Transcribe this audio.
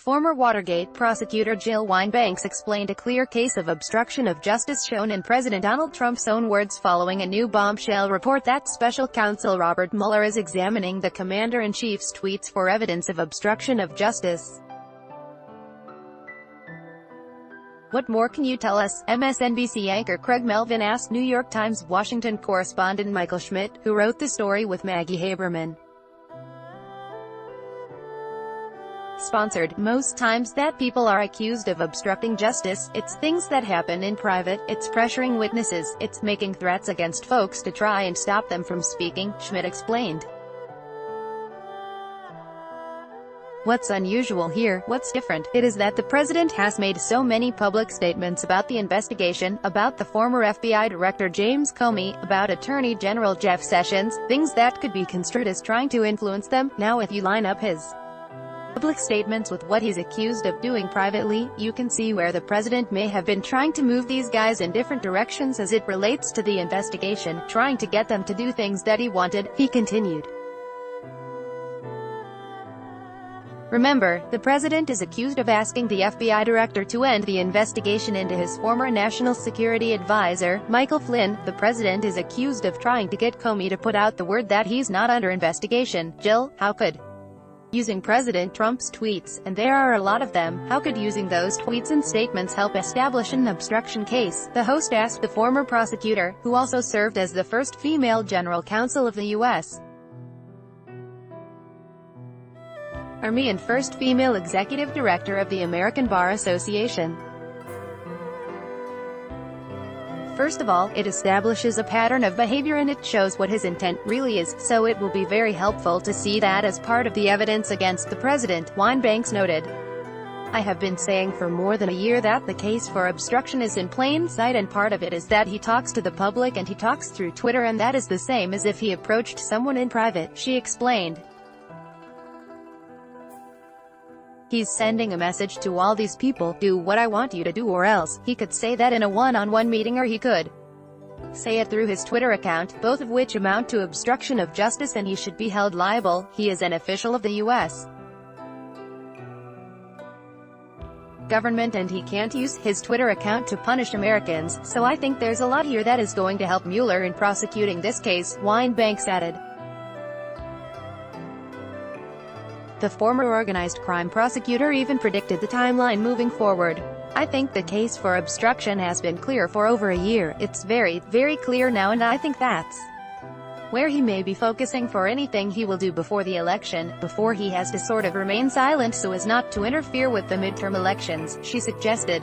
Former Watergate prosecutor Jill Wine-Banks explained a clear case of obstruction of justice shown in President Donald Trump's own words following a new bombshell report that special counsel Robert Mueller is examining the commander-in-chief's tweets for evidence of obstruction of justice. "What more can you tell us?" MSNBC anchor Craig Melvin asked New York Times Washington correspondent Michael Schmidt, who wrote the story with Maggie Haberman. Sponsored. Most times that people are accused of obstructing justice, it's things that happen in private, it's pressuring witnesses, it's making threats against folks to try and stop them from speaking, Schmidt explained. What's unusual here, what's different, it is that the president has made so many public statements about the investigation, about the former FBI Director James Comey, about Attorney General Jeff Sessions, things that could be construed as trying to influence them. Now if you line up his public statements with what he's accused of doing privately, you can see where the president may have been trying to move these guys in different directions as it relates to the investigation, trying to get them to do things that he wanted, he continued. Remember, the president is accused of asking the FBI director to end the investigation into his former national security advisor, Michael Flynn. The president is accused of trying to get Comey to put out the word that he's not under investigation. Jill, how could using President Trump's tweets, and there are a lot of them, how could using those tweets and statements help establish an obstruction case? The host asked the former prosecutor, who also served as the first female general counsel of the U.S. Army and first female executive director of the American Bar Association. First of all, it establishes a pattern of behavior and it shows what his intent really is, so it will be very helpful to see that as part of the evidence against the president, Wine-Banks noted. I have been saying for more than a year that the case for obstruction is in plain sight, and part of it is that he talks to the public and he talks through Twitter, and that is the same as if he approached someone in private, she explained. He's sending a message to all these people, do what I want you to do or else. He could say that in a one-on-one meeting, or he could say it through his Twitter account, both of which amount to obstruction of justice, and he should be held liable. He is an official of the U.S. government and he can't use his Twitter account to punish Americans, so I think there's a lot here that is going to help Mueller in prosecuting this case, Wine-Banks added. The former organized crime prosecutor even predicted the timeline moving forward. I think the case for obstruction has been clear for over a year. It's very, very clear now, and I think that's where he may be focusing for anything he will do before the election, before he has to sort of remain silent so as not to interfere with the midterm elections, she suggested.